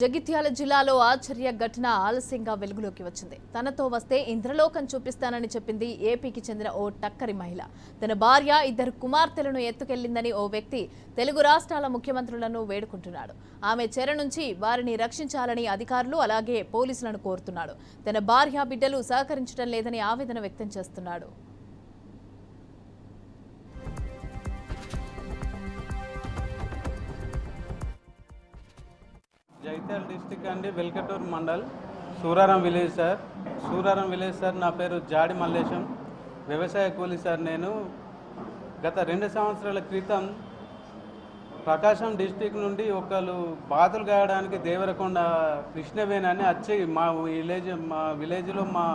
జగిత్యాల జిల్లాలో ఆశ్చర్య ఘటన ఆలస్యంగా వెలుగులోకి వచ్చింది. తనతో వస్తే ఇంద్రలోకం చూపిస్తానని చెప్పింది ఏపీకి చెందిన ఓ టక్కరి మహిళ. తన భార్య ఇద్దరు కుమార్తెలను ఎత్తుకెళ్లిందని ఓ వ్యక్తి తెలుగు రాష్ట్రాల ముఖ్యమంత్రులను వేడుకుంటున్నాడు. ఆమె చెర నుంచి వారిని రక్షించాలని అధికారులు అలాగే పోలీసులను కోరుతున్నాడు. తన భార్య బిడ్డలు సహకరించడం లేదని ఆవేదన వ్యక్తం చేస్తున్నాడు. జగిత్యాల డిస్టిక్ అండి, Velgatoor mandal, Suraram village sir. Suraram village sir. నా పేరు జాడి మల్లేశం, వ్యవసాయ కూలీ సార్. నేను గత 2 సంవత్సరాల క్రితం ప్రకాశం డిస్టిక్ నుండి ఒకళ్ళు బాతులు గాయడానికి దేవరకొండ కృష్ణవేణి అని వచ్చి మా విలేజ్లో మా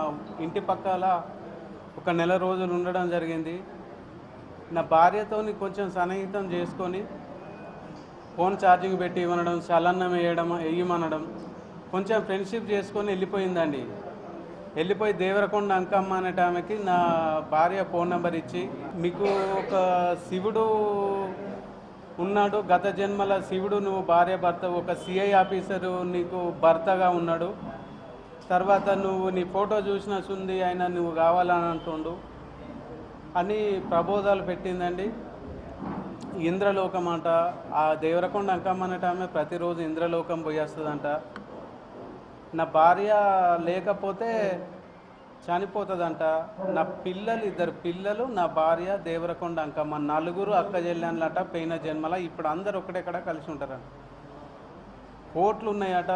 ఇంటి పక్కల ఒక నెల రోజులు ఉండడం జరిగింది. నా భార్యతో కొంచెం సన్నిహితం చేసుకొని ఫోన్ ఛార్జింగ్ పెట్టి ఇవ్వడం, చలన్నం వేయమనడం, కొంచెం ఫ్రెండ్షిప్ చేసుకొని వెళ్ళిపోయిందండి. వెళ్ళిపోయి దేవరకొండ అంకమ్మ అనే ఆమెకి నా భార్య ఫోన్ నెంబర్ ఇచ్చి, మీకు ఒక శివుడు ఉన్నాడు, గత జన్మల శివుడు, నువ్వు భార్య భర్త, ఒక సిఐ ఆఫీసరు నీకు భర్తగా ఉన్నాడు, తర్వాత నువ్వు నీ ఫోటో చూసిన సుంది ఆయన నువ్వు కావాలని అంటుండు అని ప్రబోధాలు పెట్టిందండి. ఇంద్రలోకం అంట. ఆ దేవరకొండ అంకమ్మ అనేట ఆమె ప్రతిరోజు ఇంద్రలోకం పోయేస్తుందంట. నా భార్య లేకపోతే చనిపోతుందంట. నా పిల్లలు, 2 పిల్లలు, నా భార్య, దేవరకొండ అంకమ్మ, 4 అక్క చెల్లెళ్ళట పోయిన జన్మల. ఇప్పుడు అందరు ఒకటెక్కడ కలిసి ఉంటారంట. కోట్లు ఉన్నాయట,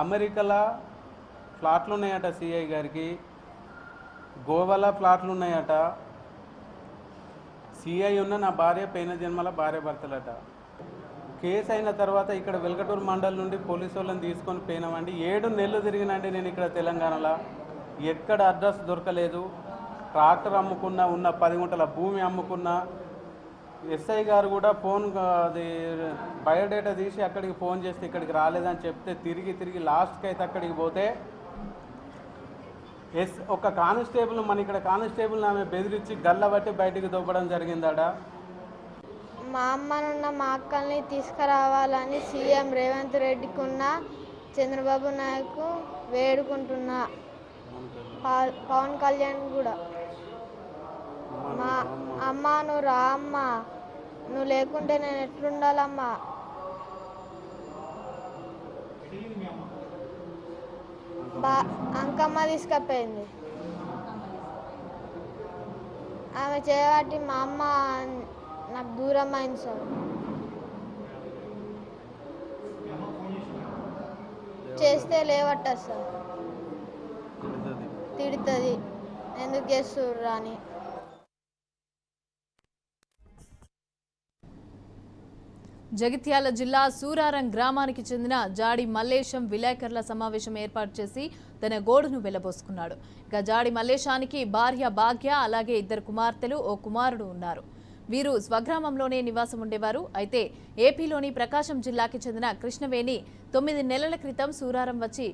అమెరికాలో ఫ్లాట్లు ఉన్నాయట సిఐ గారికి, గోవాలో ఫ్లాట్లు ఉన్నాయట. సిఐ ఉన్న నా భార్య పోయిన జన్మల భార్య భర్తలట. కేసు అయిన తర్వాత ఇక్కడ వెల్కటూరు మండల్ నుండి పోలీసు వాళ్ళని తీసుకొని పోయినామండి. 7 నెలలు తిరిగినండి నేను ఇక్కడ తెలంగాణలో. ఎక్కడ అడ్రస్ దొరకలేదు. ట్రాక్టర్ అమ్ముకున్నా, ఉన్న 10 గుంటల భూమి అమ్ముకున్నా. ఎస్ఐ గారు కూడా ఫోన్ అది బయోడేటా తీసి అక్కడికి ఫోన్ చేస్తే ఇక్కడికి రాలేదని చెప్తే తిరిగి లాస్ట్కి అయితే అక్కడికి పోతే ఒక కానిస్టేబుల్, మన ఇక్కడ కానిస్టేబుల్ ఆమె బెదిరించి గల్లబట్టి బయటికి దొబ్బడం జరిగిందాడ. మా అమ్మనున్న మా అక్కల్ని తీసుకురావాలని సీఎం రేవంత్ రెడ్డికి ఉన్న చంద్రబాబు నాయుడు వేడుకుంటున్నా. పవన్ కళ్యాణ్ కూడా, మా అమ్మ నువ్వు రా అమ్మ, నువ్వు లేకుంటే నేను ఎట్లుండాలమ్మా. అంకమ్మ తీసుకపోయింది. ఆమె చేయబట్టి మా అమ్మ నాకు దూరం అయింది సార్. చేస్తే లేవట్ట సార్, తిడుతుంది, ఎందుకు చేస్తుర్రు అని. జగిత్యాల జిల్లా సూరారం గ్రామానికి చెందిన జాడి మల్లేశం విలేకరుల సమావేశం ఏర్పాటు చేసి తన గోడును వెళ్లబోసుకున్నాడు. ఇక జాడి మల్లేశానికి భార్య భాగ్య అలాగే 2 కుమార్తెలు, ఓ కుమారుడు ఉన్నారు. వీరు స్వగ్రామంలోనే నివాసం ఉండేవారు. అయితే ఏపీలోని ప్రకాశం జిల్లాకి చెందిన కృష్ణవేణి 9 నెలల క్రితం సూరారం వచ్చి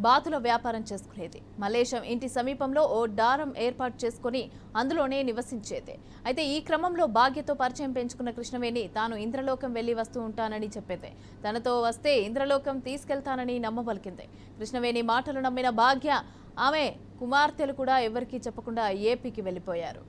బాతుల వ్యాపారం చేసుకునేది. మల్లేశం ఇంటి సమీపంలో ఓ డారం ఏర్పాటు చేసుకుని అందులోనే నివసించేది. అయితే ఈ క్రమంలో భాగ్యతో పరిచయం పెంచుకున్న కృష్ణవేణి తాను ఇంద్రలోకం వెళ్లి వస్తూ ఉంటానని చెప్పేది. తనతో వస్తే ఇంద్రలోకం తీసుకెళ్తానని నమ్మబలికింది. కృష్ణవేణి మాటలు నమ్మిన భాగ్య, ఆమె కుమార్తెలు కూడా ఎవరికీ చెప్పకుండా ఏపీకి వెళ్లిపోయారు.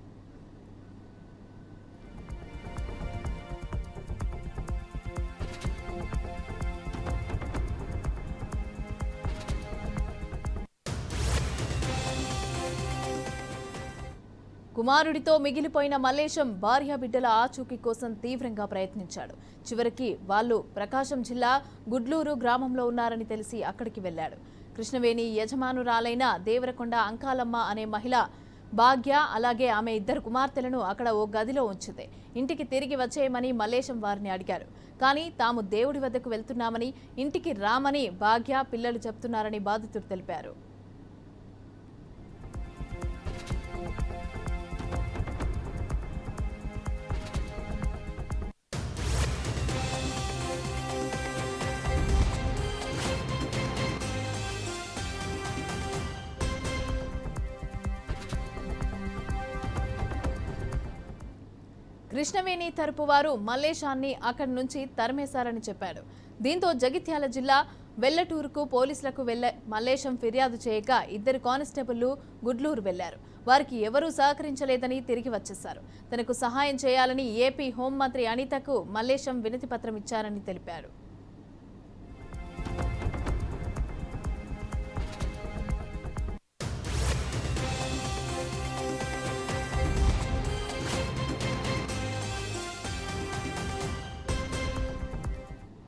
కుమారుడితో మిగిలిపోయిన మల్లేశం భార్య బిడ్డల ఆచూకీ కోసం తీవ్రంగా ప్రయత్నించాడు. చివరికి వాళ్ళు ప్రకాశం జిల్లా గుడ్లూరు గ్రామంలో ఉన్నారని తెలిసి అక్కడికి వెళ్లాడు. కృష్ణవేణి యజమానురాలైన దేవరకొండ అంకాలమ్మ అనే మహిళ భాగ్య అలాగే ఆమె 2 కుమార్తెలను అక్కడ ఓ గదిలో ఉంచింది. ఇంటికి తిరిగి వచ్చేయమని మల్లేశం వారిని అడిగారు. కానీ తాము దేవుడి వద్దకు వెళ్తున్నామని, ఇంటికి రామని భాగ్య పిల్లలు చెప్తున్నారని బాధితుడు తెలిపారు. కృష్ణవేణి తరపు వారు మల్లేశాన్ని అక్కడి నుంచి తరిమేశారని చెప్పాడు. దీంతో జగిత్యాల జిల్లా వెల్లటూరుకు పోలీసులకు మల్లేశం ఫిర్యాదు చేయగా 2 కానిస్టేబుళ్లు గుడ్లూరు వెళ్లారు. వారికి ఎవరూ సహకరించలేదని తిరిగి వచ్చేశారు. తనకు సహాయం చేయాలని ఏపీ హోంమంత్రి అనితకు మల్లేశం వినతి పత్రం ఇచ్చారని తెలిపారు.